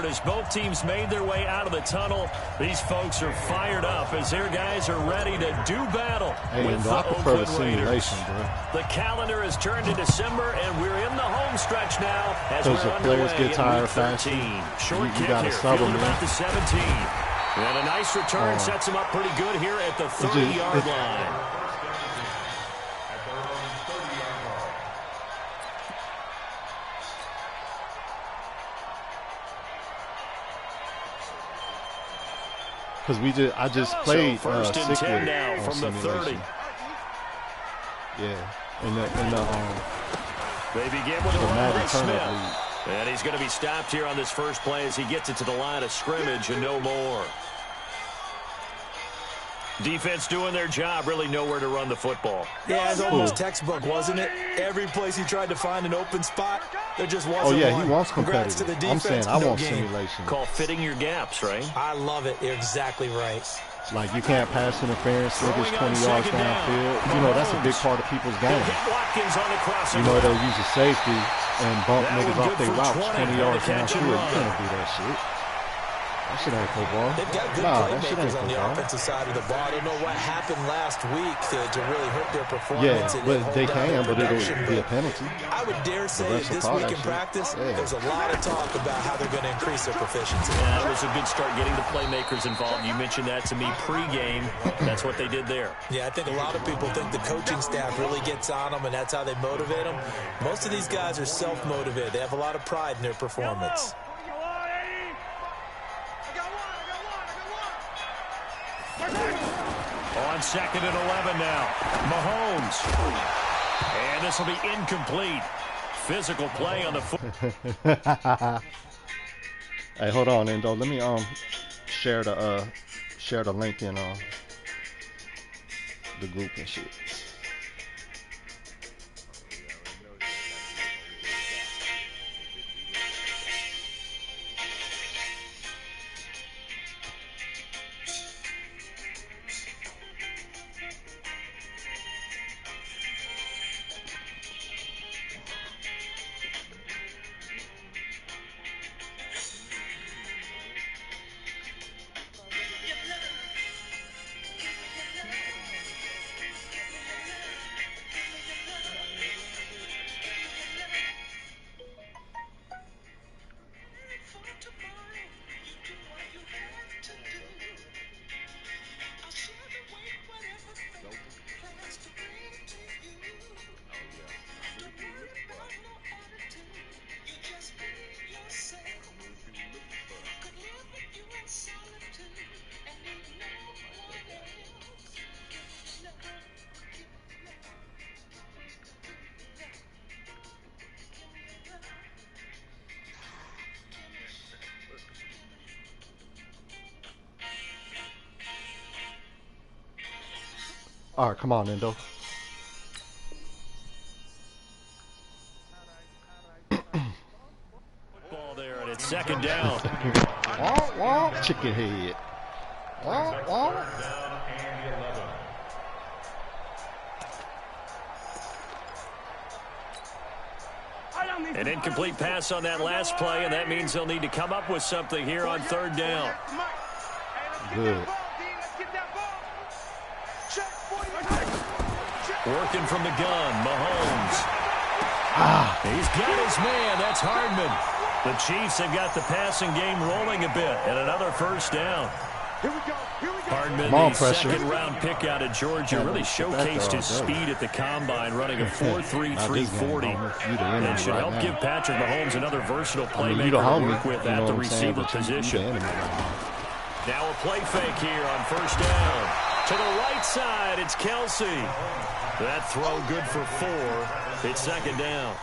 forward as both teams made their way out of the tunnel. These folks are fired up as their guys are ready to do battle with the Oakland Raiders. The calendar has turned to December, and we're in the home stretch now as we're underway get tired fast. Short kick here, fielded about the 17. And a nice return sets him up pretty good here at the 30-yard line. Because I just played first and 10 now from the 30. Yeah, they begin with a run by Smith. And he's going to be stopped here on this first play as he gets it to the line of scrimmage and no more. Defense doing their job, really nowhere to run the football. Yeah, it was almost textbook, wasn't it? Every place he tried to find an open spot, there just wasn't one. Oh, yeah, he wants competitive. To the defense, I'm saying I want simulation. Call fitting your gaps, right? I love it. You're exactly right. Like, you can't pass interference, niggas 20 yards downfield. You know, that's a big part of people's game. You know, they'll use a safety and bump niggas off their routes 20 yards downfield. You can't do that shit. That shit ain't football. They've got good playmakers on the offensive side of the ball. I don't know what happened last week to really hurt their performance. Yeah, but they can, but it'll be a penalty. I would dare say that this week in practice, there's a lot of talk about how they're going to increase their proficiency. Yeah, that was a good start getting the playmakers involved. You mentioned that to me pregame. That's what they did there. Yeah, I think a lot of people think the coaching staff really gets on them, and that's how they motivate them. Most of these guys are self-motivated. They have a lot of pride in their performance. On 2nd and 11 now, Mahomes. And this will be incomplete. Physical play on the foot. Hey, hold on, Endo. Let me share the link in the group and shit. All right, come on, Endo. Ball there, and it's 2nd down. Chicken head. An incomplete pass on that last play, and that means they'll need to come up with something here on 3rd down. Good. Working from the gun, Mahomes. He's got his man. That's Hardman. The Chiefs have got the passing game rolling a bit, and another 1st down. Hardman, the second-round pick out of Georgia, really showcased his speed at the combine, running a 4.3 340, and should help give Patrick Mahomes another versatile playmaker to work with at the receiver position. Now a play fake here on 1st down. To the right side, it's Kelsey. That throw good for 4. It's 2nd down.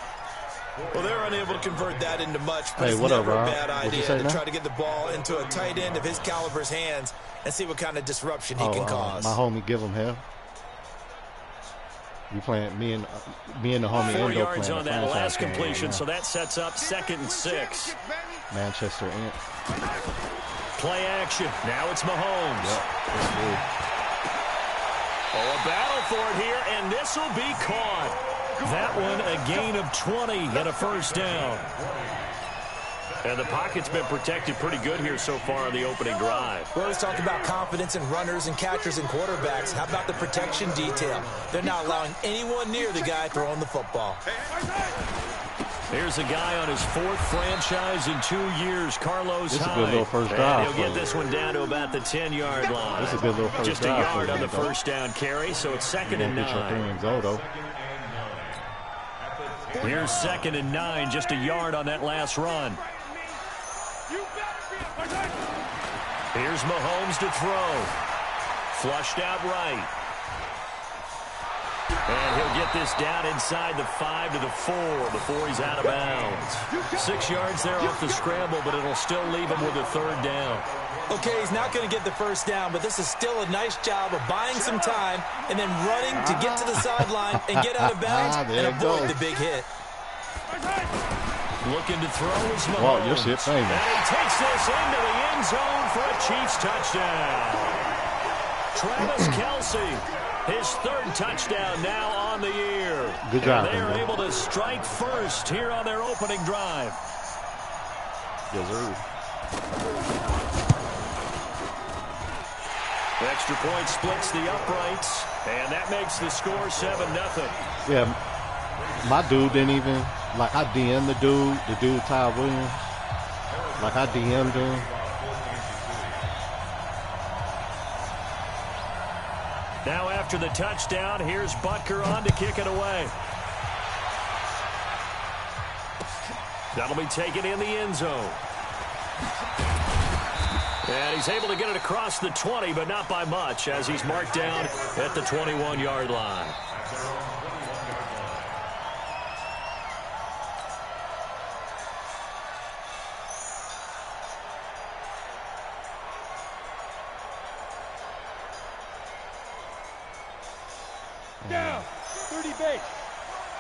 Well, they're unable to convert that into much, but it's what never up, a bad idea to now? try to get the ball into a tight end of his caliber's hands and see what kind of disruption he can cause. My homie, give him hell. You playing me and the homie 4 Endo yards playing on that last completion, so that sets up 2nd and 6. Manchester Ant. Play action. Now it's Mahomes. Yep. That's good. Oh, a battle for it here, and this will be caught. That one a gain of 20 and a 1st down. And the pocket's been protected pretty good here so far on the opening drive. We always talk about confidence in runners and catchers and quarterbacks. How about the protection detail? They're not allowing anyone near the guy throwing the football. Here's a guy on his 4th franchise in 2 years, Carlos Hyde. This is a good little first drive. And he'll get this one down to about the 10-yard line. This is a good little first Just drive. Just a yard on the first down carry, so it's 2nd and 9. Here's 2nd and 9, just a yard on that last run. Here's Mahomes to throw. Flushed out right. And he'll get this down inside the 5 to the 4 before he's out of bounds. 6 yards there off the scramble, but it'll still leave him with a 3rd down. Okay, he's not going to get the first down, but this is still a nice job of buying some time and then running to get to the sideline and get out of bounds and avoid the big hit. Looking to throw is Mahomes. Wow, your shit famous. And he takes this into the end zone for a Chiefs touchdown. Travis Kelce, his 3rd touchdown now on the year. Good job. And they're able to strike first here on their opening drive. Yes, sir. The extra point splits the uprights, and that makes the score 7-0. Yeah, my dude didn't even, like, I DM'd the dude Ty Williams. Like, I DM'd him. Now after the touchdown, here's Butker on to kick it away. That'll be taken in the end zone. And he's able to get it across the 20, but not by much, as he's marked down at the 21-yard line. Down, 30 base.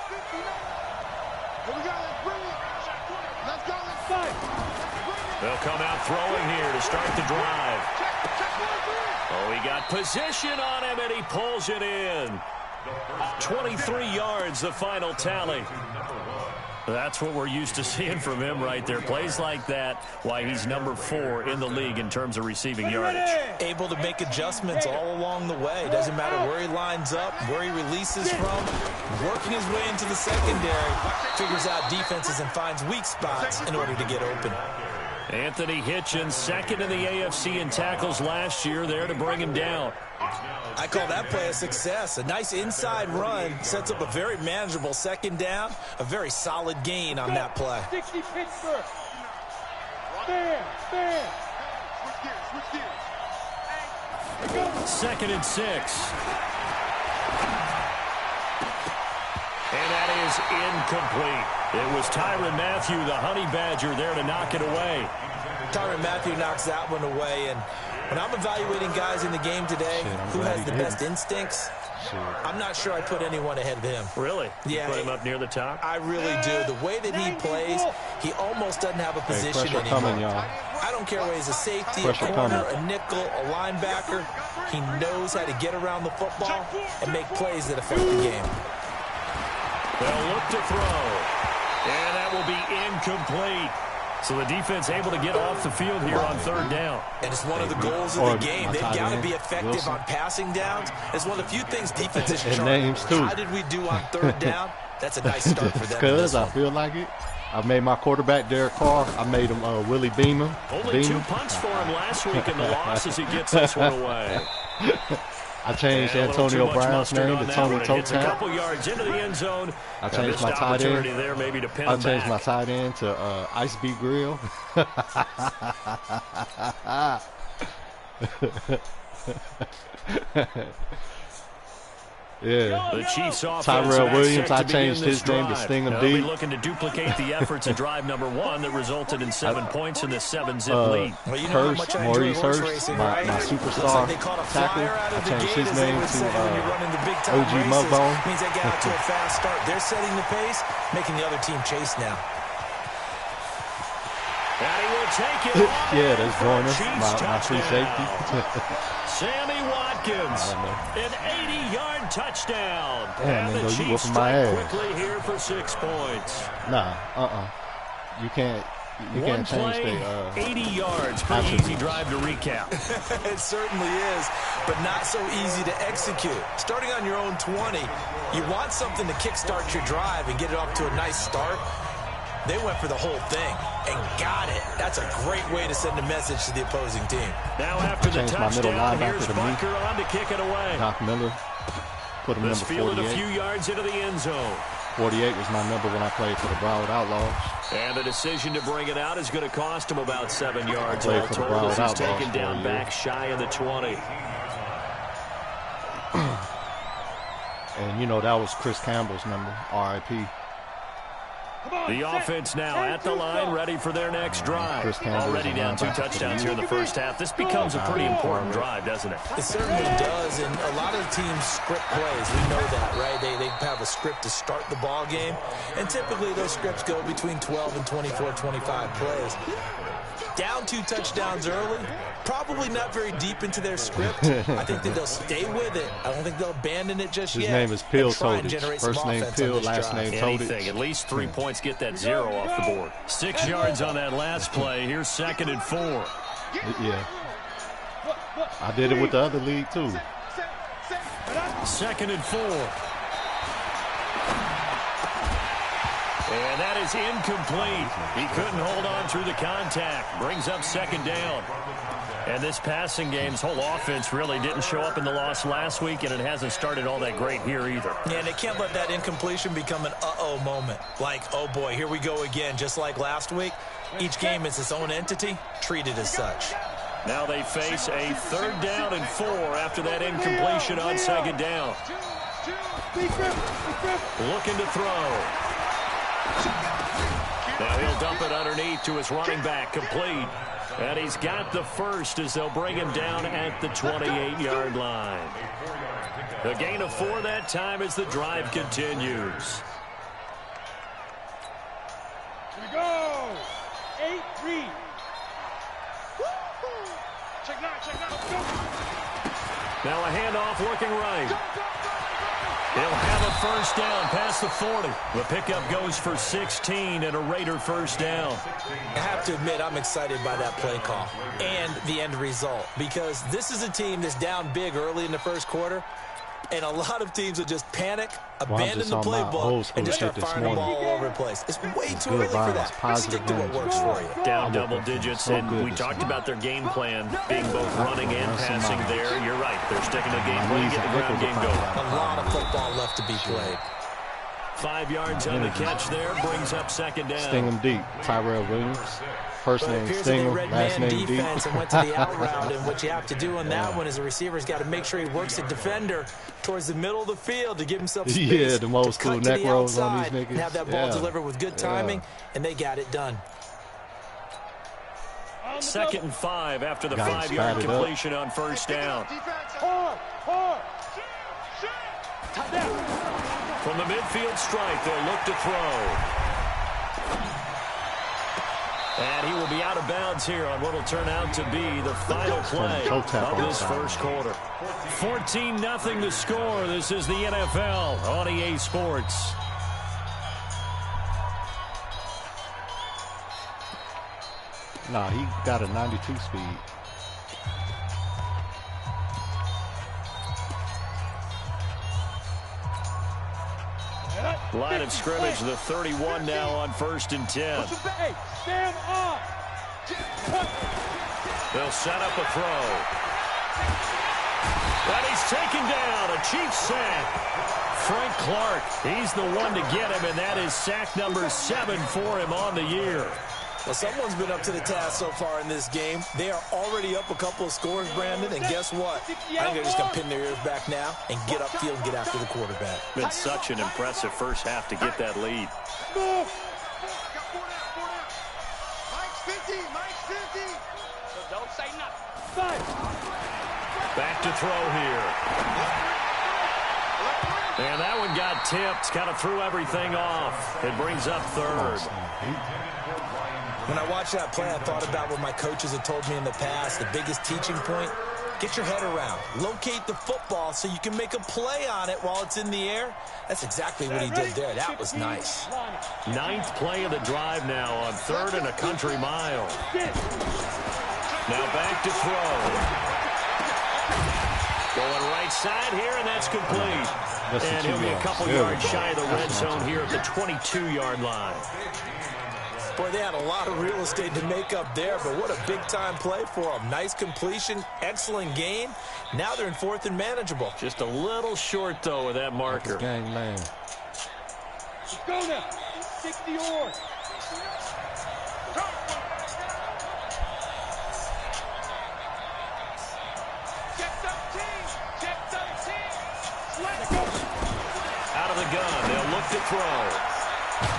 59. Here we go, let's bring it. Let's go, let's fight. They'll come out throwing here to start the drive. Oh, he got position on him, and he pulls it in. 23 yards, the final tally. That's what we're used to seeing from him right there. Plays like that, why he's number 4 in the league in terms of receiving yardage. Able to make adjustments all along the way. Doesn't matter where he lines up, where he releases from. Working his way into the secondary. Figures out defenses and finds weak spots in order to get open. Anthony Hitchens, 2nd in the AFC in tackles last year, there to bring him down. I call that play a success. A nice inside run sets up a very manageable 2nd down. A very solid gain on that play. 60 Pittsburgh. Stand. Switch gears. 2nd and 6. And that is incomplete. It was Tyrann Mathieu, the Honey Badger, there to knock it away. Tyrann Mathieu knocks that one away. And when I'm evaluating guys in the game today who has the best instincts, I'm not sure I put anyone ahead of him. Really? Yeah. You put him up near the top? I really do. The way that he plays, he almost doesn't have a position anymore. Coming, y'all. I don't care whether he's a safety, Pressure a corner, coming. a nickel, a linebacker. He knows how to get around the football and make plays that affect the game. They'll look to throw. And that will be incomplete. So the defense able to get off the field here on 3rd down. And it's one of the goals of the game. They've got to be effective on passing downs. It's one of the few things defenses should names too. How did we do on 3rd down? That's a nice start for them. Because I feel like it. I made my quarterback Derek Carr. I made him Willie Beeman. Only 2 punts for him last week in the loss as he gets this one away. I changed Antonio Brown's name to Tony Toe a couple yards into the end zone. I changed my tight end. There maybe to pin I him changed back. my tight end to Ice Beat Grill. Yeah. The Chiefs offense. Tyrell Williams, I changed his name to Sting 'em They'll Deep. be looking to duplicate the efforts of drive number 1 that resulted in 7 points in the 7-zip lead. Well, you know Hurst, Maurice Hurst, my superstar tackle. I changed his name to OG Mudbone. Means they get out to a fast start. They're setting the pace, making the other team chase now. And he will take it on. Yeah, that's Joyner, my free safety. Sammy Watkins, an 80-yard touchdown. Damn, and man, the you Chiefs whooping my strike ass. quickly here for 6 points. Nah, you can't. You One can't change play, the 80 yards. Pretty easy drive to recap. It certainly is, but not so easy to execute. Starting on your own 20, you want something to kickstart your drive and get it off to a nice start. They went for the whole thing and got it. That's a great way to send a message to the opposing team. Now after the touchdown, here's Bunker on to kick it away. Doc Miller put him number 48. Fielded a few yards into the end zone. 48 was my number when I played for the Broward Outlaws. And the decision to bring it out is going to cost him about 7 yards all told as he's taken down back shy of the 20. And, you know, that was Chris Campbell's number, R.I.P. The offense now at the line, ready for their next drive. Already down 2 touchdowns here in the first half. This becomes a pretty important drive, doesn't it? It certainly does, and a lot of teams script plays. We know that, right? They have a script to start the ball game, and typically those scripts go between 12 and 24, 25 plays. Down 2 touchdowns early, probably not very deep into their script. I think that they'll stay with it. I don't think they'll abandon it just yet. His name is Pill Todich. First name Pill, last name Todich. At least 3 points, get that 0 off the board. 6 yards on that last play. Here's 2nd and 4. Yeah. I did it with the other league, too. 2nd and 4. And that is incomplete. He couldn't hold on through the contact. Brings up 2nd down. And this passing game's whole offense really didn't show up in the loss last week, and it hasn't started all that great here either. Yeah, and they can't let that incompletion become an uh-oh moment. Like, oh boy, here we go again, just like last week. Each game is its own entity, treated as such. Now they face a 3rd down and 4 after that incompletion on 2nd down. Looking to throw. Now he'll dump it underneath to his running back, complete. And he's got the first as they'll bring him down at the 28-yard line. A gain of 4 that time as the drive continues. Here we go. 8-3. Check now, go. Now a handoff working right. He'll have a first down past the 40. The pickup goes for 16 and a Raider first down. I have to admit, I'm excited by that play call and the end result, because this is a team that's down big early in the first quarter, and a lot of teams will just panic, abandon the playbook, and just start firing the ball all over the place. It's way too early for that. Stick to what works for you. Down double digits, and we talked about their game plan being both running and passing there. You're right. They're sticking to the game plan, get the ground game going. A lot of football left to be played. 5 yards on the catch there, brings up 2nd down. Sting him deep. Tyrell Williams. First name Sting, last name deep. And went to the out route, and what you have to do on that one is the receiver's got to make sure he works the defender towards the middle of the field to give himself space. Yeah, the old school neck rolls on these niggas. And have that ball delivered with good timing, and they got it done. 2nd and 5 after the 5-yard completion on first down. From the midfield strike, they'll look to throw. And he will be out of bounds here on what will turn out to be the final play of this first quarter. 14-0 the score. This is the NFL on EA Sports. Nah, he got a 92 speed. Line of scrimmage, the 31 now on 1st and 10. Stand up. They'll set up a throw. And he's taken down. A Chiefs sack. Frank Clark, he's the one to get him, and that is sack number 7 for him on the year. Well, someone's been up to the task so far in this game. They are already up a couple of scores, Brandon, and guess what? I think they're just going to pin their ears back now and get upfield and get after the quarterback. Been such an impressive first half to get that lead. Don't say nothing. Back to throw here. And that one got tipped. Kind of threw everything off. It brings up 3rd. When I watched that play, I thought about what my coaches had told me in the past. The biggest teaching point Get your head around. Locate the football so you can make a play on it while it's in the air. That's exactly what he did there. That was nice. 9th play of the drive now on 3rd and a country mile. Now back to throw. Going right side here, and that's complete. And he'll be a couple yards shy of the red zone here at the 22-yard line. Boy, they had a lot of real estate to make up there, but what a big-time play for them. Nice completion, excellent gain. Now they're in 4th and manageable. Just a little short, though, with that marker. Gang man. Let's go now. 60 yards. Out of the gun, they'll look to throw.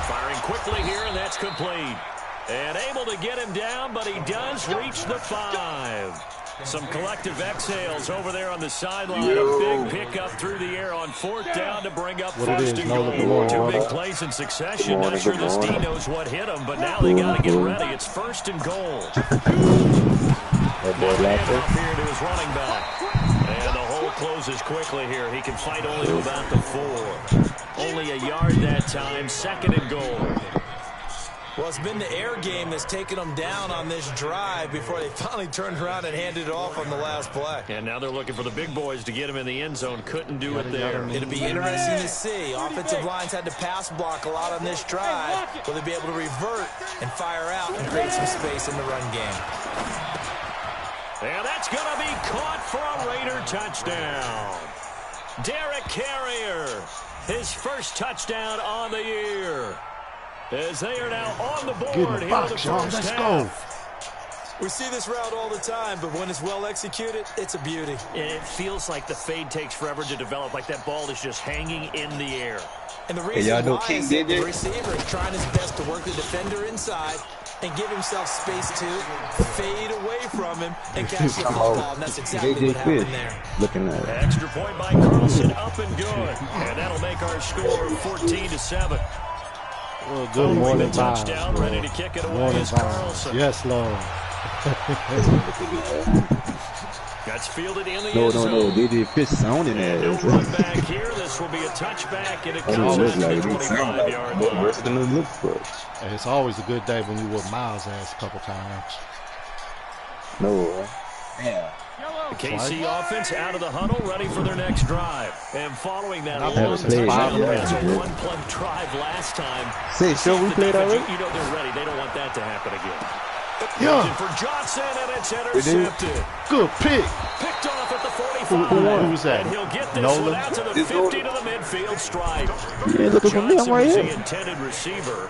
Firing quickly here, and that's complete. And able to get him down, but he does reach the 5. Some collective exhales over there on the sideline. A big pickup through the air on 4th down to bring up 1st and goal. 2 big plays in succession. Not sure this D knows what hit him, but now they got to get ready. It's 1st and goal. Handoff here to his running back. And the hole closes quickly here. He can fight only to about the 4. Only a yard that time. 2nd and goal. Well, it's been the air game that's taken them down on this drive before they finally turned around and handed it off on the last play. And now they're looking for the big boys to get him in the end zone. Couldn't do it there. It'll be interesting to see. Offensive lines had to pass block a lot on this drive. Will they be able to revert and fire out and create some space in the run game? And that's going to be caught for a Raider touchdown. Derek Carrier, his first touchdown on the year. As they are now on the board here in the first half. We see this route all the time, but when it's well executed, it's a beauty. And it feels like the fade takes forever to develop, like that ball is just hanging in the air. And the reason why is that the receiver is trying his best to work the defender inside and give himself space to fade away from him and catch the football. And that's exactly what happened there. Looking at it. Extra point by Carlson, up and good. And that'll make our score 14-7. Well, good morning, touchdown, ready to kick it away is Carlson. Yes, Lord. That's fielded in the end zone. No, DJ Fish sounding there. No run back here. This will be a touchback, and it comes out to the 25-yard line. It's always a good day when you whoop Miles' ass a couple times. No, yeah. The KC offense out of the huddle, ready for their next drive. And following that long one-play drive last time. Say, so we played already? You know they're ready. They don't want that to happen again. Yeah. For Johnson, and it's intercepted. Good pick. Picked off at the 45. Who was that? And he'll get this one out to the 50 to the midfield stripe. Yeah, look at Johnson right was here. the intended receiver.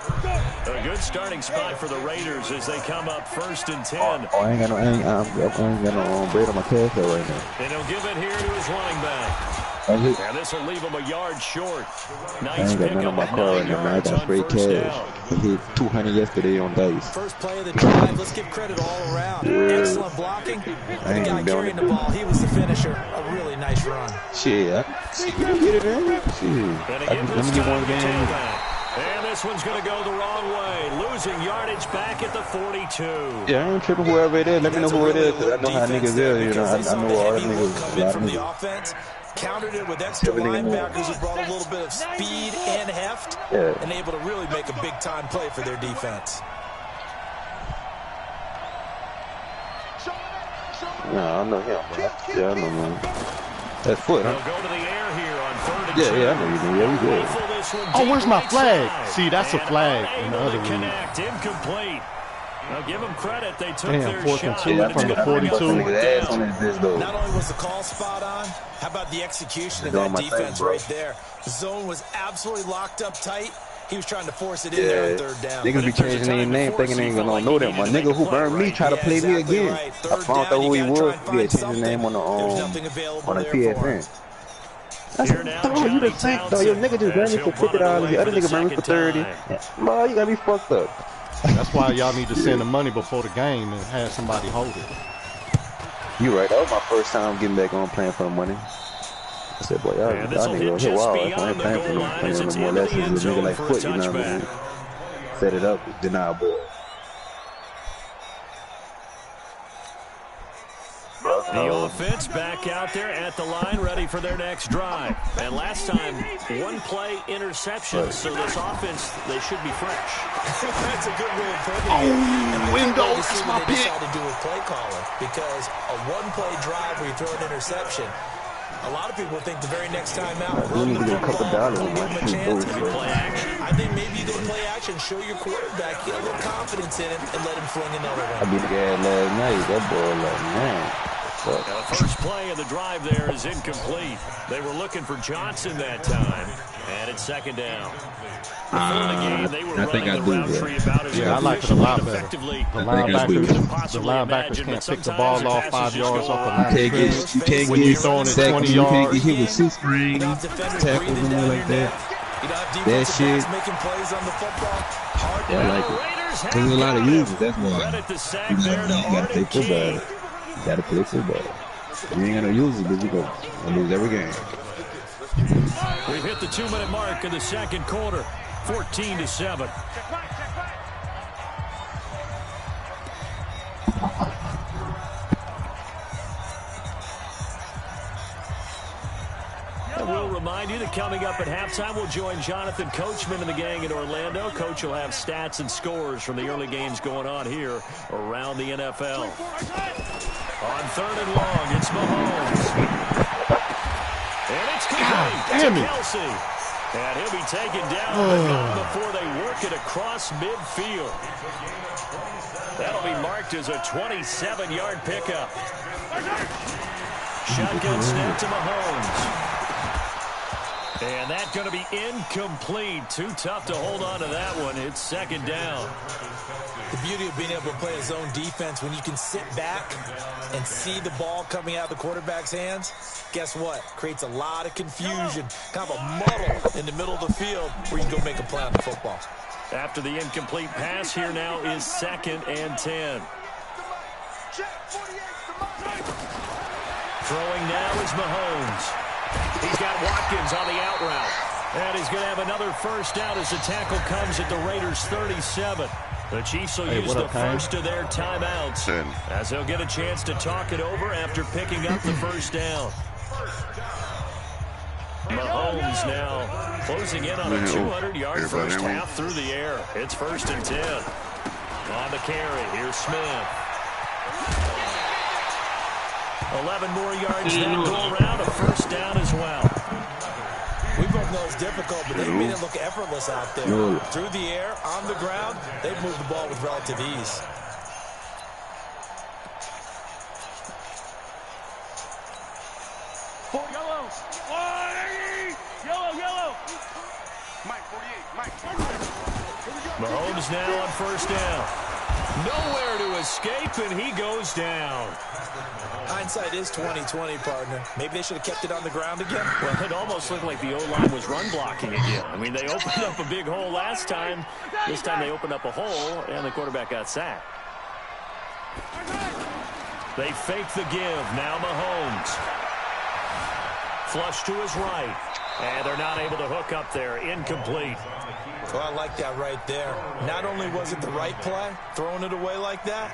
A good starting spot for the Raiders as they come up 1st and 10. I ain't got no bread on my cash right now. And he'll give it here to his running back. And this will leave him a yard short. Nice pick up my car right now, man. I got straight cash. I hit 200 yesterday on dice. First play of the drive. Let's give credit all around. Yeah. Excellent blocking. The guy carrying the ball, he was the finisher. A really nice run. Shit, you get it in. Shit. Let me get one game. And this one's going to go the wrong way. Losing yardage back at the 42. Yeah, I ain't tripping whoever it is. Let me know who it is. I know how niggas is. You know, I know all the niggas. From the offense. Countered it with extra linebackers who brought a little bit of speed and heft and able to really make a big-time play for their defense. No, I know him, man. Yeah, I know, man. That's foot, huh? They'll go to the air here on 3rd and 2. Yeah, I know you do. Yeah, we good. Oh, where's my flag? See, that's a flag in the other league. Incomplete. Now give them credit. They took their 4th shot. and 2 from the 42. Not only was the call spot on, how about the execution of that defense right there? The zone was absolutely locked up tight. He was trying to force it in there on 3rd down. Niggas be changing their name thinking they ain't gonna know that. My nigga who burned me tried to play me again. I found out who he was. Yeah, changed his name on the PSN. I said, dog, you the same, dog. Your nigga just burned me for $50. The other nigga burned me for 30. Boy, you gotta be fucked up. That's why y'all need to send the money before the game and have somebody hold it. You right. That was my first time getting back on playing for the money. I said, boy, y'all niggas hit wild. I ain't playing for them. Playing no more lessons. A nigga like foot, you know what I mean? Set it up, deny a ball. bro. The offense back out there at the line, ready for their next drive. And last time, one play interception, so this offense, they should be fresh. That's a good way of putting it. Oh, window, that's my pick. Decide to do with play calling, because a one-play drive where you throw an interception, a lot of people think the very next time out, run the football, give them a chance. I think maybe you go play action, show your quarterback, get a little confidence in him, and let him fling another one. I beat the guy last night. That boy, like, man. The first play of the drive there is incomplete. They were looking for Johnson that time, and it's second down. Before the game, they were running the route tree about as I like it a lot better. The linebackers can't pick the ball off 5 yards off the line. You can't when you're throwing it 20 yards. You can't get hit with 6 rings, tackles and like that. That shit. Yeah, I like it. Because there's a lot of users. That's why you gotta play football. You gotta play football. You ain't gonna use it, but you gonna lose every game. We've hit the 2-minute mark in the second quarter. 14-7. And we'll remind you that coming up at halftime, we'll join Jonathan Coachman and the gang in Orlando. Coach will have stats and scores from the early games going on here around the NFL. On 3rd and long, it's Mahomes. And it's complete to Kelsey. And he'll be taken down before they work it across midfield. That'll be marked as a 27-yard pickup. Shotgun snap to Mahomes. And that's going to be incomplete. Too tough to hold on to that one. It's second down. The beauty of being able to play a zone defense, when you can sit back and see the ball coming out of the quarterback's hands, guess what? Creates a lot of confusion, kind of a muddle in the middle of the field where you can go make a play on the football. After the incomplete pass, here now is 2nd and 10. Throwing now is Mahomes. He's got Watkins on the out route. And he's going to have another first down as the tackle comes at the Raiders' 37. The Chiefs will use the first of their timeouts as they'll get a chance to talk it over after picking up the first down. Mahomes now closing in on a 200-yard first half through the air. It's 1st and 10. On the carry, here's Smith. 11 more yards that go around, a first down as well. We both know it's difficult, but they made it look effortless out there. Through the air, on the ground, they've moved the ball with relative ease. Yellow. Mike, 48, Mike. Mahomes now on first down. Nowhere to escape, and he goes down. Hindsight is 20/20, partner. Maybe they should have kept it on the ground again. Well, it almost looked like the O-line was run blocking again. I mean, they opened up a big hole last time. This time they opened up a hole, and the quarterback got sacked. They fake the give. Now Mahomes. Flush to his right. And they're not able to hook up there. Incomplete. Well, I like that right there. Not only was it the right play, throwing it away like that,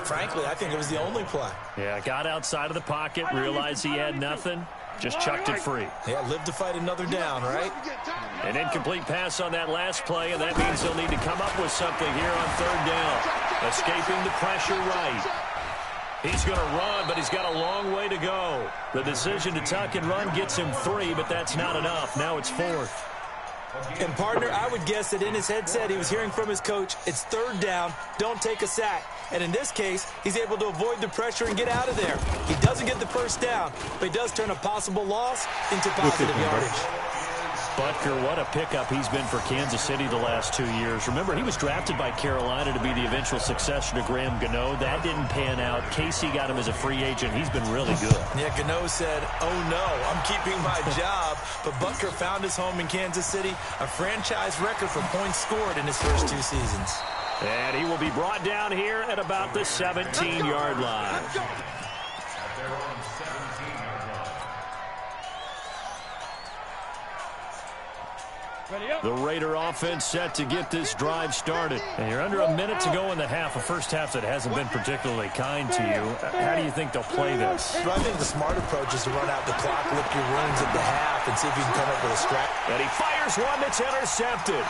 frankly, I think it was the only play. Yeah, got outside of the pocket, realized he had nothing, just chucked it free. Yeah, live to fight another down, right? An incomplete pass on that last play, and that means they'll need to come up with something here on third down. Escaping the pressure right. He's going to run, but he's got a long way to go. The decision to tuck and run gets him 3, but that's not enough. Now it's 4th. And, partner, I would guess that in his headset he was hearing from his coach, it's third down, don't take a sack. And in this case, he's able to avoid the pressure and get out of there. He doesn't get the first down, but he does turn a possible loss into positive yardage. Butker, what a pickup he's been for Kansas City the last 2 years. Remember, he was drafted by Carolina to be the eventual successor to Graham Gano. That didn't pan out. Casey got him as a free agent. He's been really good. Yeah, Gano said, oh no, I'm keeping my job. But Butker found his home in Kansas City, a franchise record for points scored in his first 2 seasons. And he will be brought down here at about the 17-yard line. The Raider offense set to get this drive started. And you're under a minute to go in the half, a first half that hasn't been particularly kind to you. How do you think they'll play this? Well, I think the smart approach is to run out the clock, lick your wounds at the half, and see if you can come up with a strat. And he fires one that's intercepted.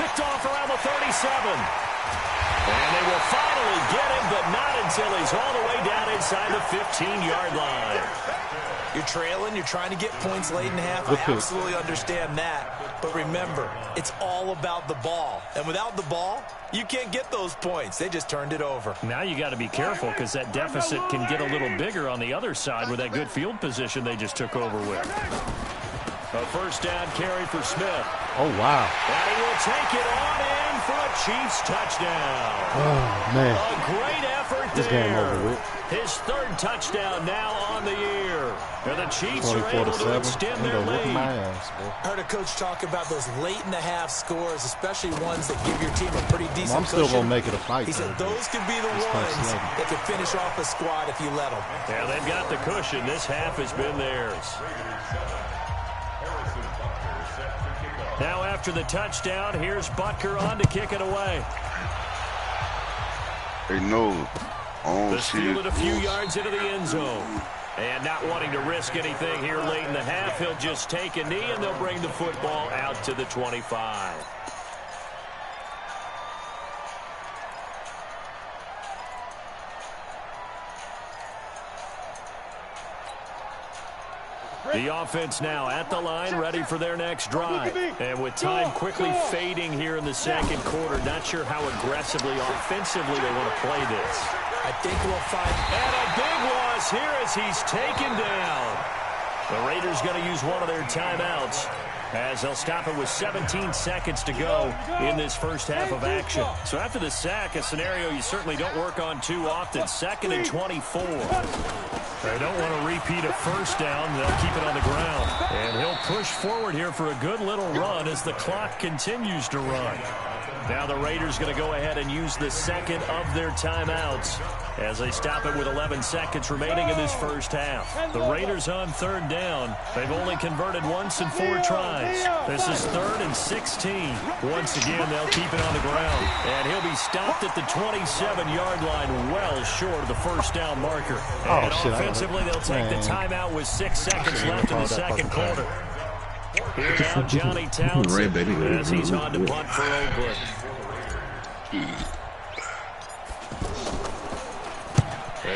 Picked off around the 37. And they will finally get him, but not until he's all the way down inside the 15-yard line. You're trailing. You're trying to get points late in half. I absolutely understand that. But remember, it's all about the ball. And without the ball, you can't get those points. They just turned it over. Now you got to be careful because that deficit can get a little bigger on the other side with that good field position they just took over with. A first down carry for Smith. Oh, wow. And he will take it on in for a Chiefs touchdown. Oh, man. A great effort this there. Game over with. His third touchdown now on the year. And the Chiefs are able to extend their lead. I heard a coach talk about those late-in-the-half scores, especially ones that give your team a pretty decent I'm still going to make it a fight. He said those could be the ones that could finish off a squad if you let them. Yeah, they've got the cushion. This half has been theirs. Now after the touchdown, here's Butker on to kick it away. They know. This fielded a few yards into the end zone. And not wanting to risk anything here late in the half, he'll just take a knee and they'll bring the football out to the 25. The offense now at the line, ready for their next drive. And with time quickly fading here in the second quarter, not sure how aggressively, offensively they want to play this. I think we'll find. And a big loss here as he's taken down. The Raiders going to use one of their timeouts as they'll stop it with 17 seconds to go in this first half of action. So after the sack, a scenario you certainly don't work on too often. 2nd and 24. They don't want to repeat a first down. They'll keep it on the ground. And he'll push forward here for a good little run as the clock continues to run. Now the Raiders going to go ahead and use the second of their timeouts as they stop it with 11 seconds remaining in this first half. The Raiders on third down. They've only converted once in 4 tries. This is 3rd and 16. Once again, they'll keep it on the ground. And he'll be stopped at the 27-yard line, well short of the first down marker. And offensively, they'll take the timeout with 6 seconds left in the second quarter. Here now, Johnny Townsend as he's on to punt for Oakland.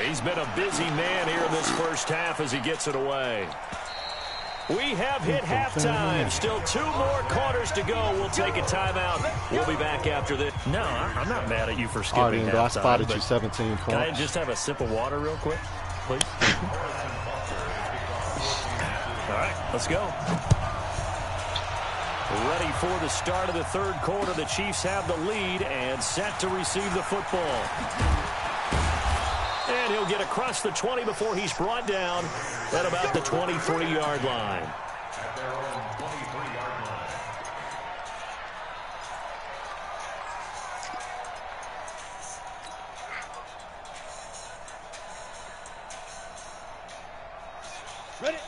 He's been a busy man here in this first half as he gets it away. We have hit halftime. Still 2 more quarters to go. We'll take a timeout. We'll be back after this. No, I'm not mad at you for skipping halftime. I spotted you 17 points. Can I just have a sip of water real quick, please? All right, let's go. Ready for the start of the third quarter. The Chiefs have the lead and set to receive the football. And he'll get across the 20 before he's brought down at about the 23-yard line.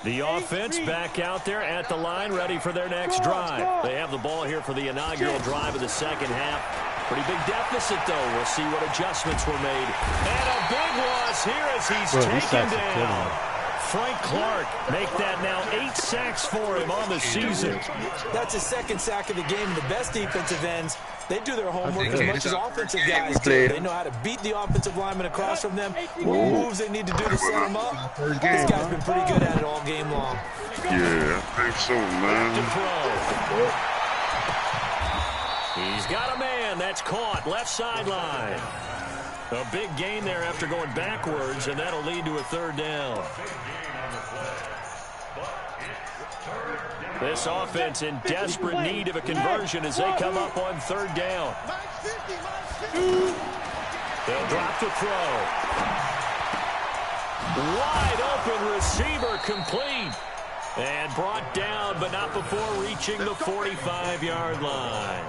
The offense back out there at the line, ready for their next drive. They have the ball here for the inaugural drive of the second half. Pretty big deficit, though. We'll see what adjustments were made. And a big loss here as he's taken down. Frank Clark make that now 8 sacks for him on the season. That's his 2nd sack of the game. The best defensive ends, they do their homework as much as offensive guys do. They know how to beat the offensive lineman across from them, what moves they need to do to set them up. This guy's been pretty good at it all game long. Yeah, I think so, man. He's got a man that's caught left sideline. A big gain there after going backwards, and that'll lead to a 3rd down. This offense in desperate need of a conversion as they come up on 3rd down. They'll drop to throw. Wide open receiver complete. And brought down, but not before reaching the 45-yard line.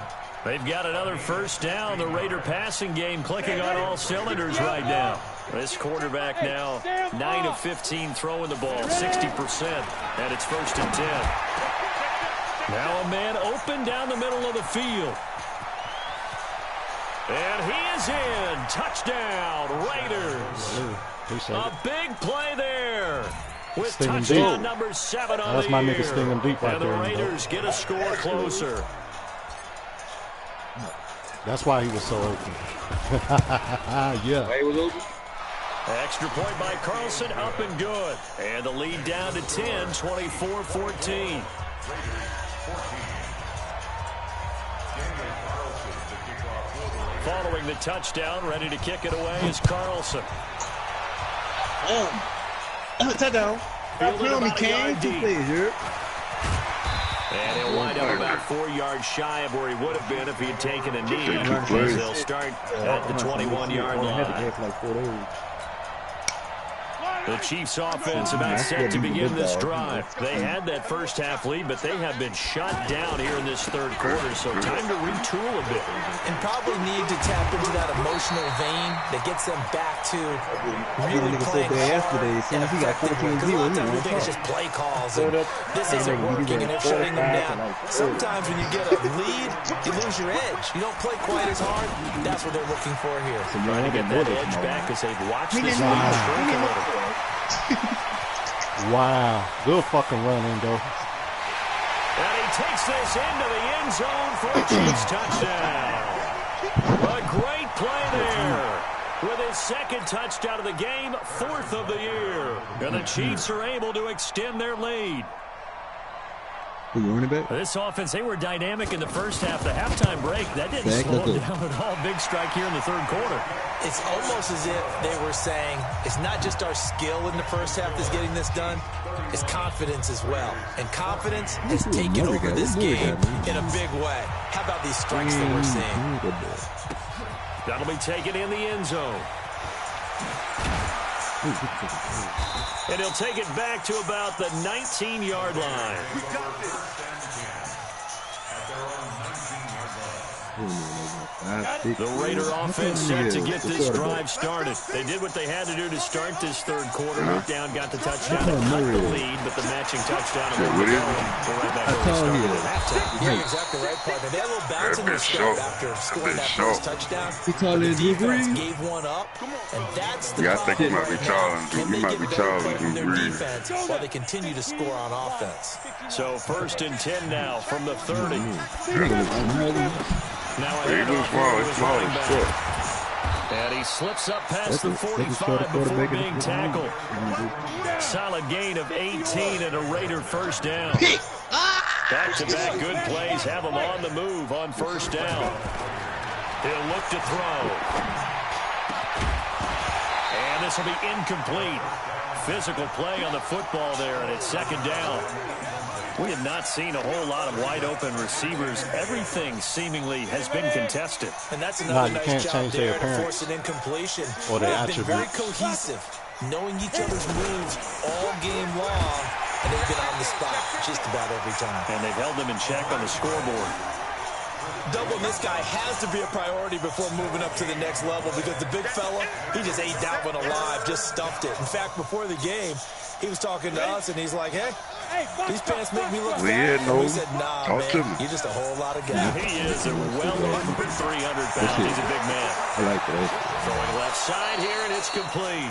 They've got another first down. The Raider passing game clicking on all cylinders right now. This quarterback now 9 of 15 throwing the ball, 60%, and it's 1st and 10. Now a man open down the middle of the field. And he is in. Touchdown, Raiders. A big play there. With touchdown number 7 on That's the my year. nigga stinging deep right and the there. Raiders get a score closer. That's why he was so open. Yeah. Why he was open? Extra point by Carlson, up and good. And the lead down to 10, 24-14. Following the touchdown, ready to kick it away is Carlson. Touchdown. Fielded about a yard deep. Please, And he'll wind up about 4 yards shy of where he would have been if he had taken a knee. As they'll start at the 21-yard line. The Chiefs offense about set to begin this drive. They had that first half lead, but they have been shut down here in this third quarter, so time to retool a bit. And probably need to tap into that emotional vein that gets them back to really playing yesterday. As he got 14-0, because a lot of times we think it's just play calls, and this isn't working, and they're shutting them down. Sometimes when you get a lead, you lose your edge. You don't play quite as hard. That's what they're looking for here. So trying to get that edge back as they've watched this lead shrink a little. Wow. Good fucking run, Endo. And he takes this into the end zone for a Chiefs touchdown. A great play there. With his second touchdown of the game, 4th of the year. And the Chiefs are able to extend their lead. This offense, they were dynamic in the first half. The halftime break, that didn't slow them down at all. Big strike here in the third quarter. It's almost as if they were saying, it's not just our skill in the first half that's getting this done, it's confidence as well. And confidence has taken over this game in a big way. How about these strikes that we're seeing? That'll be taken in the end zone. And he'll take it back to about the 19-yard line. The Raider offense set to get this drive started. They did what they had to do to start this third quarter. Moved down, got the touchdown, and cut the lead, but the matching touchdown. We're right back where we started at halftime. You're exactly right, partner. They had a little bounce in their step after scoring that first touchdown. The defense gave one up, and that's the problem. I think he might be challenging. Can they get better from their defense while they continue to score on offense? So 1st and 10 now from the 30. Now a running back. And he slips up past the 45 before being tackled. Solid gain of 18 and a Raider first down. Back-to-back good plays have him on the move on first down. He'll look to throw. And this will be incomplete. Physical play on the football there, and it's second down. We have not seen a whole lot of wide-open receivers. Everything seemingly has been contested. And that's another nice job there to appearance force an incompletion. or their They've been very attributes. cohesive, knowing each other's moves all game long, and they've been on the spot just about every time. And they've held them in check on the scoreboard. Doubling this guy has to be a priority before moving up to the next level, because the big fella, he just ate that one alive, just stuffed it. In fact, before the game, he was talking to us, and he's like, hey, these pants make me look fat. And we said, nah, man, you're just a whole lot of guy. He is well over 300 pounds. He's a big man. I like that. Throwing left side here, and it's complete.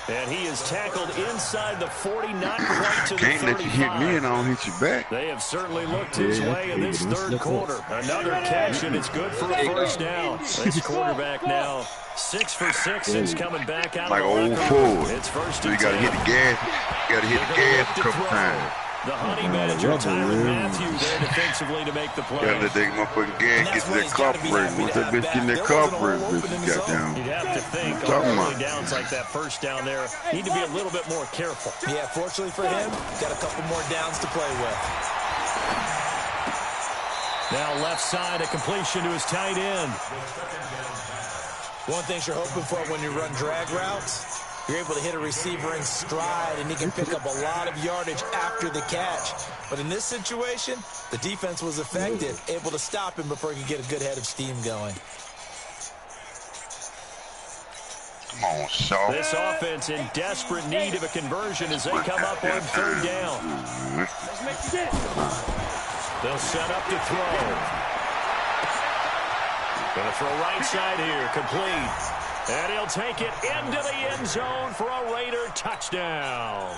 And he is tackled inside the 40, not quite to the 35. Can't let you hit me and I don't hit you back. They have certainly looked his way in this third quarter. Another catch, and it's good for a first down. This quarterback now 6 for 6 since coming back out like of the old locker Ford. room. It's first So and you got to 10. hit the gas. You got to hit the gas a couple times. The honey manager, Tyrann Mathieu, there defensively to make the play. Got to let that motherfucking gas get to that carburetor. Once that bitch get in that carburetor, bitch got down. You'd have to think on early downs like that first down there, need to be a little bit more careful. Yeah, fortunately for him, got a couple more downs to play with. Now left side, a completion to his tight end. One thing you're hoping for when you run drag routes, you're able to hit a receiver in stride, and he can pick up a lot of yardage after the catch. But in this situation, the defense was effective, able to stop him before he could get a good head of steam going. Come on, Shaw. This offense in desperate need of a conversion as they come up on third down. They'll set up to throw. Going to throw right side here, complete. And he'll take it into the end zone for a Raider touchdown.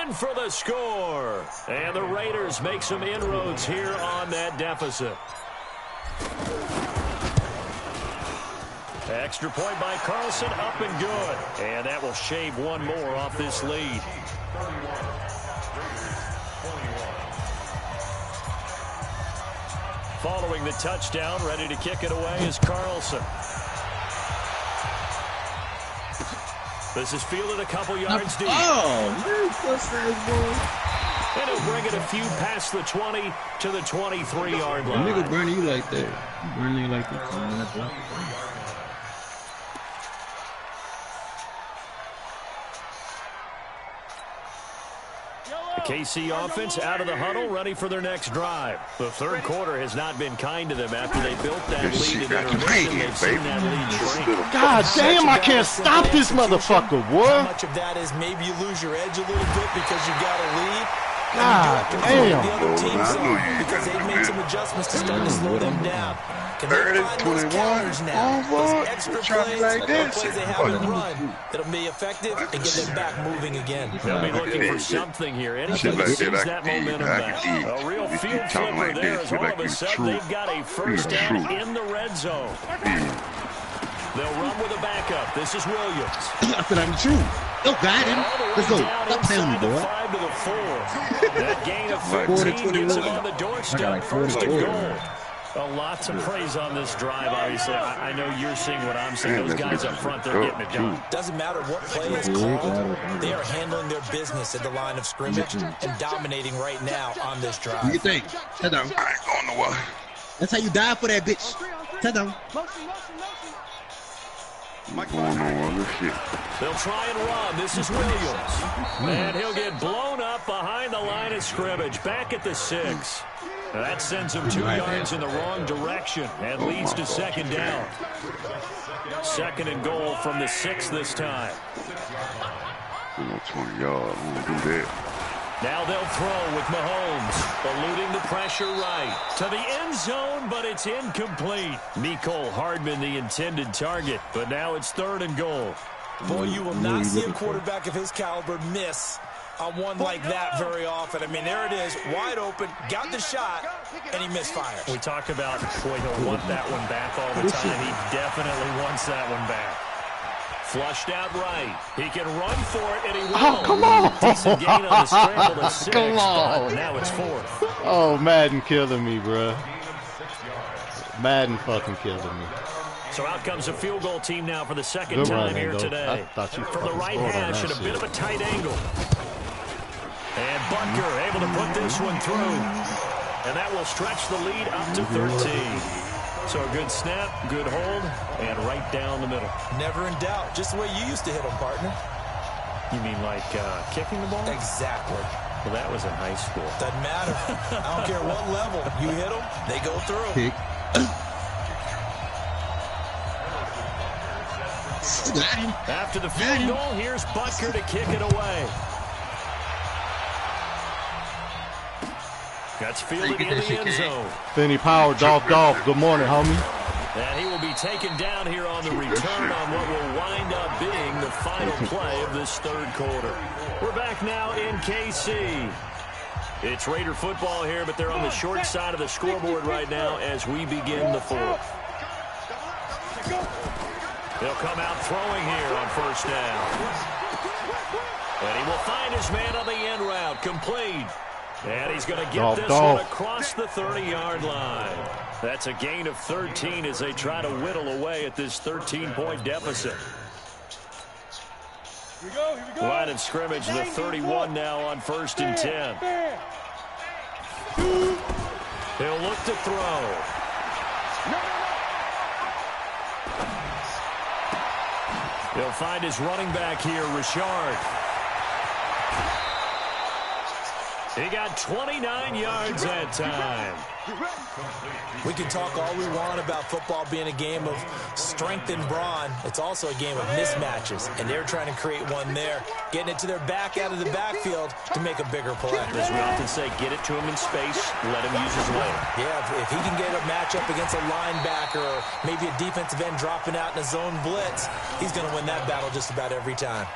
In for the score. And the Raiders make some inroads here on that deficit. Extra point by Carlson, up and good. And that will shave one more off this lead. Following the touchdown, ready to kick it away is Carlson. This is fielded a couple yards deep. Oh, man, and he'll bring it a few past the 20 to the 23-yard line. nigga burning you like that. You burning you like that. The KC offense out of the huddle, ready for their next drive. The third quarter has not been kind to them after they built that lead in intermission. They've seen that lead shrink. God damn, I can't stop this motherfucker, boy. How much of that is maybe you lose your edge a little bit because you've got a lead? God damn. The other teams because they've made some adjustments to start to slow them down. Can they find those counters now? Those extra plays, like those plays they haven't run, that'll be effective and get them back moving again. They'll be looking for something here. Anything that sends that momentum back. A real field flipper there as all of a sudden they've got a first down in the red zone. They'll run with a backup. This is Williams. I said I'm true. Yo, got him. Let's go. Stop playing me, boy. 5 to the 4. That gain of 13 gets him on the doorstep. First and goal. A lot to praise on this drive, obviously. I know you're seeing what I'm seeing. Those guys up front, they're getting it done. Doesn't matter what play is called. They are handling their business at the line of scrimmage and dominating right now on this drive. What do you think? Shut down. I ain't going nowhere. That's how you die for that bitch. Shut down. They'll try and run. This is Williams. And he'll get blown up behind the line of scrimmage. Back at the 6. That sends him 2 yards in the wrong direction and leads to second down. Second and goal from the 6 this time. 20 yards. We won't do that. Now they'll throw with Mahomes, eluding the pressure right to the end zone, but it's incomplete. Mecole Hardman, the intended target, but now it's third and goal. Boy, you will not see a quarterback of his caliber miss on one like that very often. I mean, there it is, wide open, got the shot, and he misfires. We talk about, boy, he'll want that one back all the time. He definitely wants that one back. Flushed out right. He can run for it, and he will. Oh, come on. Decent gain on the scramble to 6. Come on. Now it's 4th. Oh, Madden killing me, bro. Madden fucking killing me. So out comes a field goal team now for the second time here today. From the right hash at a bit of a tight angle. And Butker able to put this one through. And that will stretch the lead up to 13. So a good snap, good hold, and right down the middle. Never in doubt. Just the way you used to hit them, partner. You mean like kicking the ball? Exactly. Well, that was in high school. Doesn't matter. I don't care what level. You hit them, they go through. Kick. After the field goal, here's Butker to kick it away. That's fielded in the end zone. Finney Power, Dolph, good morning, homie. And he will be taken down here on the return on what will wind up being the final play of this third quarter. We're back now in KC. It's Raider football here, but they're on the short side of the scoreboard right now as we begin the 4th. He'll come out throwing here on first down. And he will find his man on the end route, complete. And he's going to get this one across the 30-yard line. That's a gain of 13 as they try to whittle away at this 13-point deficit. Here we go. Line of scrimmage, the 31 now on 1st and 10. He'll look to throw. He'll find his running back here, Richard. He got 29 yards that time. We can talk all we want about football being a game of strength and brawn. It's also a game of mismatches, and they're trying to create one there, getting it to their back out of the backfield to make a bigger play. As we often say, get it to him in space, let him use his leg. Yeah, if he can get a matchup against a linebacker or maybe a defensive end dropping out in a zone blitz, he's going to win that battle just about every time.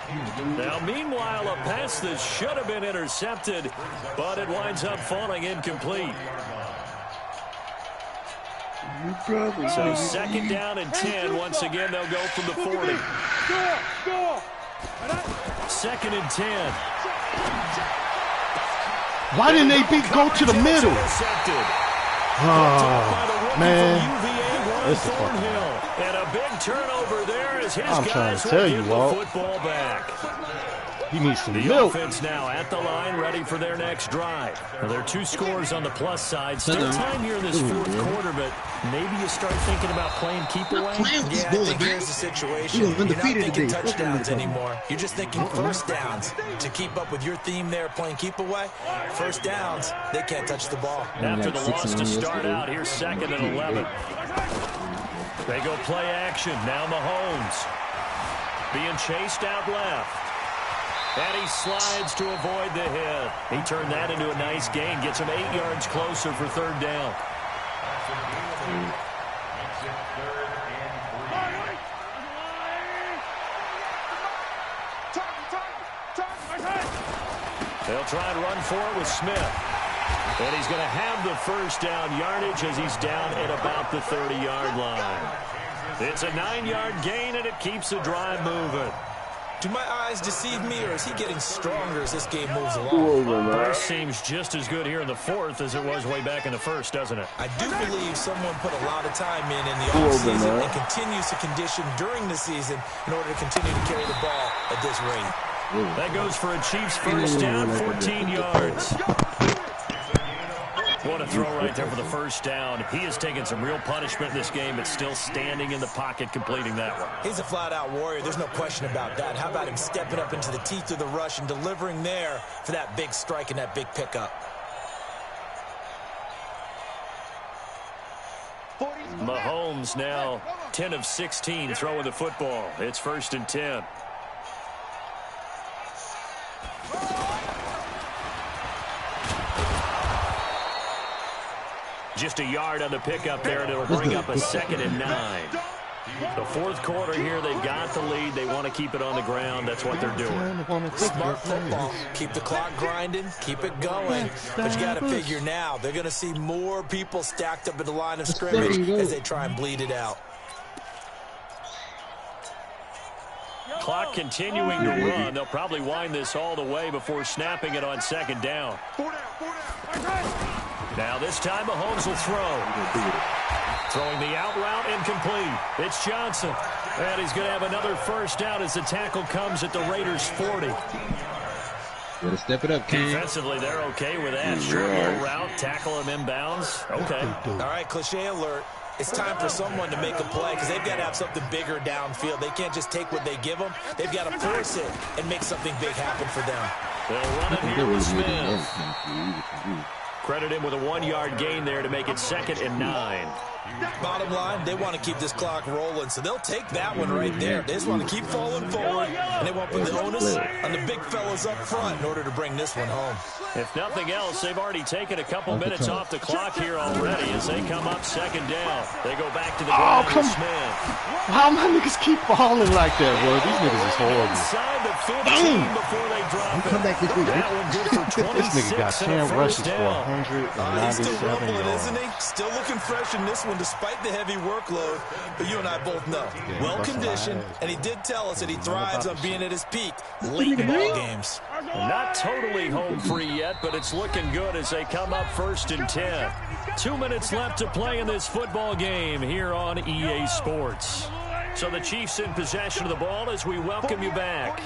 Now, meanwhile, a pass that should have been intercepted, but it winds up falling incomplete. So second down and 10. Once again, they'll go from the 40. Second and 10. Why didn't they go to the middle? Oh, man. This is fucking... And a big turnover there as his I'm trying guys to tell will you, give Walt. the football back. He needs some The milk. offense now at the line, ready for their next drive. Well, there are 2 scores on the plus side. Still time here in this fourth quarter, but maybe you start thinking about playing keep away. Yeah, I think here's the situation. You're not thinking touchdowns anymore. You're just thinking first downs. To keep up with your theme there, playing keep away, first downs, they can't touch the ball. After the loss to start out, here's second and 11. They go play action. Now Mahomes being chased out left. And he slides to avoid the hit. He turned that into a nice gain. Gets him 8 yards closer for third down. They'll try and run for it with Smith. And he's going to have the first down yardage as he's down at about the 30-yard line. It's a 9-yard gain, and it keeps the drive moving. Do my eyes deceive me, or is he getting stronger as this game moves along? This seems just as good here in the fourth as it was way back in the first, doesn't it? I do believe someone put a lot of time in the offseason and continues to condition during the season in order to continue to carry the ball at this rate. That goes for a Chiefs first down, 14 yards. What a throw right there for the first down. He has taken some real punishment in this game, but still standing in the pocket, completing that one. He's a flat-out warrior. There's no question about that. How about him stepping up into the teeth of the rush and delivering there for that big strike and that big pickup? Mahomes now 10 of 16 throwing the football. It's first and 10. Just a yard on the pickup there, and it'll bring up a second and 9. The fourth quarter here, they've got the lead. They want to keep it on the ground. That's what they're doing. Smart football. Keep the clock grinding. Keep it going. But you got to figure now, they're going to see more people stacked up at the line of scrimmage as they try and bleed it out. Clock continuing to run. They'll probably wind this all the way before snapping it on second down. Now this time Mahomes will throw. Throwing the out route incomplete. It's Johnson. And he's going to have another first down as the tackle comes at the Raiders' 40. Gotta step it up, King. Defensively, they're okay with that. Short little route, tackle him inbounds. Okay. All right, cliche alert. It's time for someone to make a play because they've got to have something bigger downfield. They can't just take what they give them. They've got to force it and make something big happen for them. They'll run it here with Smith. Credit him with a 1-yard gain there to make it second and 9. Bottom line, they want to keep this clock rolling, so they'll take that one right there. They just want to keep falling forward, and they want to put the onus on the big fellas up front in order to bring this one home. If nothing else, they've already taken a couple minutes off the clock here already as they come up second down. They go back to the ground with Smith. How my niggas keep falling like that, bro? These niggas is horrible. Inside the 15 before they drop it. Come back this week. That one good for 26. This nigga got 10 rushes for 197 He's still rumbling, yards. isn't he? Still looking fresh in this one despite the heavy workload. But you and I both know, well-conditioned, and he did tell us that he thrives on being at his peak late in ball games. Not totally home free yet, but it's looking good as they come up first and 10. 2 minutes left to play in this football game here on EA Sports. So the Chiefs in possession of the ball as we welcome you back.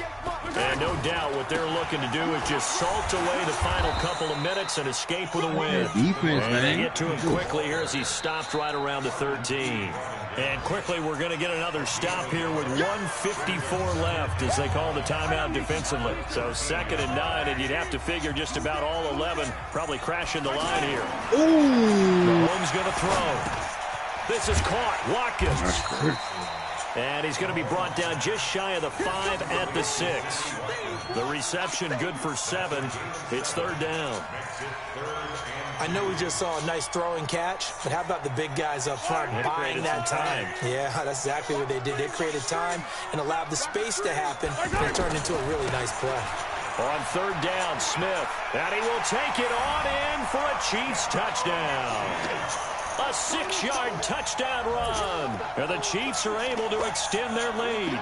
And no doubt what they're looking to do is just salt away the final couple of minutes and escape with a win. Defense, and they man. get to him quickly here as he's stopped right around the 13. And quickly, we're going to get another stop here with 1:54 left as they call the timeout defensively. So 2nd and 9, and you'd have to figure just about all 11 probably crashing the line here. Mahomes going to throw. This is caught. Watkins. And he's going to be brought down just shy of the 5 at the 6. The reception good for 7. It's 3rd down. I know we just saw a nice throwing catch, but how about the big guys up front buying that time? Yeah, that's exactly what they did. They created time and allowed the space to happen, and it turned into a really nice play. On 3rd down, Smith, and he will take it on in for a Chiefs touchdown. A 6-yard touchdown run, and the Chiefs are able to extend their lead.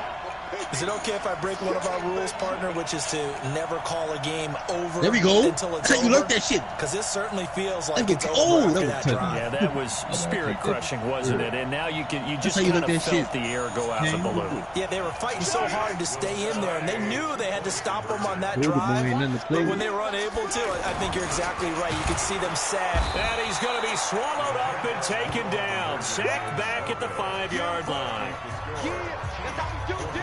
Is it okay if I break one of our rules, partner, which is to never call a game over there we go. Until it's over? You like that shit. Because this certainly feels like it's over after that drive. Yeah, that was spirit-crushing, wasn't it? And now you just kind of felt the air go out the balloon. Yeah, they were fighting so hard to stay in there, and they knew they had to stop them on that drive. But when they were unable to, I think you're exactly right. You could see them sad. And he's going to be swallowed up and taken down. Sacked back at the 5-yard line. That's how we do, D.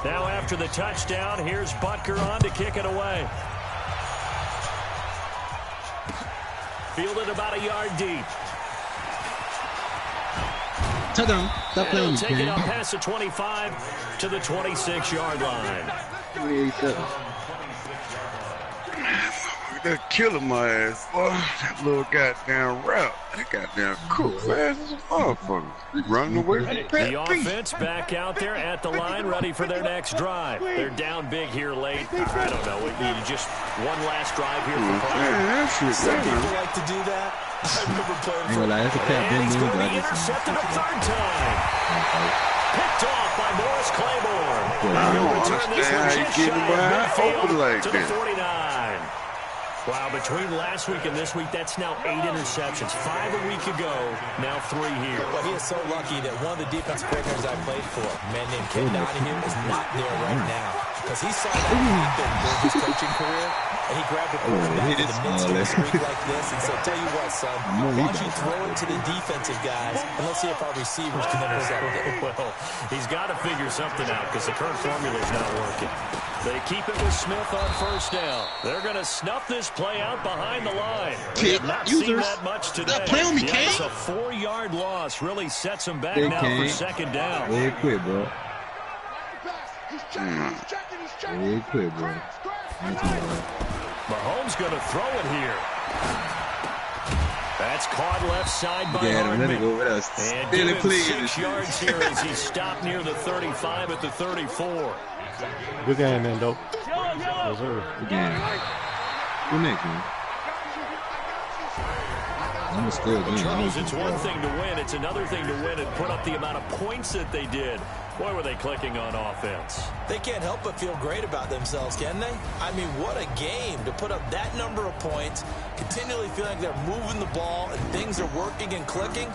Now after the touchdown, here's Butker on to kick it away. Fielded about a yard deep. Touchdown. Stop playing. Take it up past the 25 to the 26-yard line. 27. They're killing my ass, boy. That little goddamn route. That goddamn cool fast as a motherfucker. Running away from the offense back out there at the line, ready for their next drive. They're down big here late. I don't know. Just one last drive here for Clark. Some people like to do that. I remember playing for and he's going to be intercepted a 3rd time. Picked off by Morris Claiborne. He'll return this one just shy of midfield to the 49. Wow, between last week and this week, that's now 8 interceptions. 5 a week ago, now 3 here. Well, he is so lucky that one of the defensive coordinators I played for, a man named Ken Donahue, is not there right now. Because he saw that happen during his coaching career, and he grabbed a quarterback in the midst of a streak like this and said, tell you what, son, why don't you throw it to the defensive guys, and let's see if our receivers can intercept it. Well, he's got to figure something out because the current formula is not working. They keep it with Smith on 1st down. They're going to snuff this play out behind the line. We have not seen that much today. Yes, a 4-yard loss really sets them back now for 2nd down. Very quick, bro. Very quick, bro. Mahomes going to throw it here. That's caught left side by Hardman. And give him 6 yards here as he's stopped near the 35 at the 34. Good game, Endo. Yes, sir. Good game. Good next, man. I'm still game. Charles, it's one thing to win. It's another thing to win and put up the amount of points that they did. Boy, were they clicking on offense. They can't help but feel great about themselves, can they? I mean, what a game to put up that number of points, continually feeling like they're moving the ball and things are working and clicking.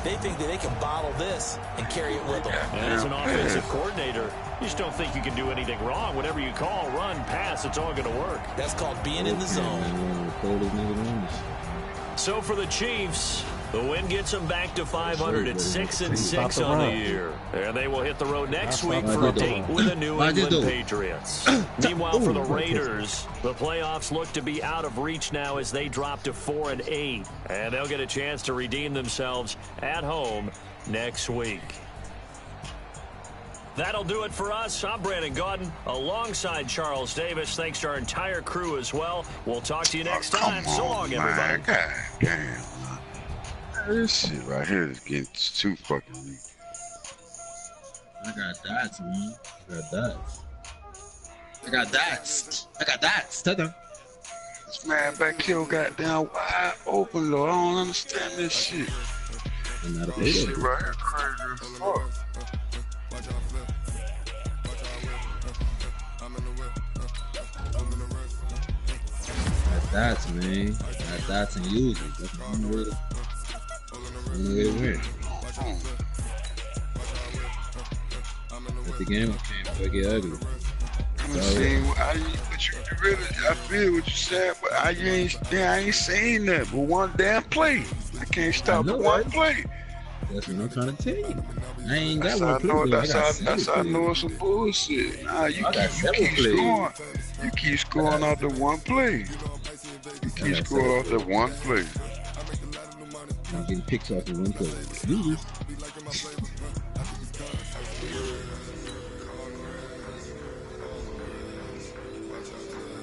They think that they can bottle this and carry it with them. And as an offensive coordinator, you just don't think you can do anything wrong. Whatever you call, run, pass, it's all going to work. That's called being in the zone. So for the Chiefs, the win gets them back to 506-6 on the year. And they will hit the road next week for a date with the New England Patriots. Meanwhile, for the Raiders, the playoffs look to be out of reach now as they drop to 4-8. And they'll get a chance to redeem themselves at home next week. That'll do it for us. I'm Brandon Gaudin alongside Charles Davis. Thanks to our entire crew as well. We'll talk to you next time. So long, everybody. God damn. This shit right here is getting too fucking weak. I got dots, man. I got dots. I got dots. I got dots. Touchdown. This man back here got down wide open, though. I don't understand this shit. This shit right here crazy as fuck. Got dots, man. Got dots and users. That's what I'm with. don't know where it went. But the game came to get ugly. I'm saying, but you really, I feel what you're saying, but I ain't saying that. But one damn play, I can't stop the one play. That's what I'm trying to tell you. I ain't got one play. That's how I know it's some bullshit. Nah, you keep scoring. You keep scoring out the one play. You keep scoring out the one play. I'm getting picks off the one play.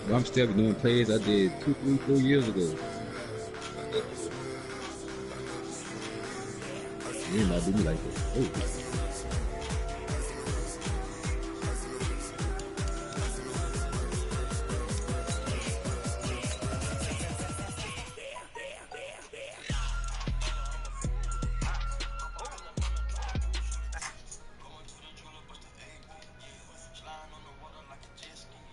Well, I'm still doing plays I did 2, 3, 4 years ago. You might do me like that. Oh.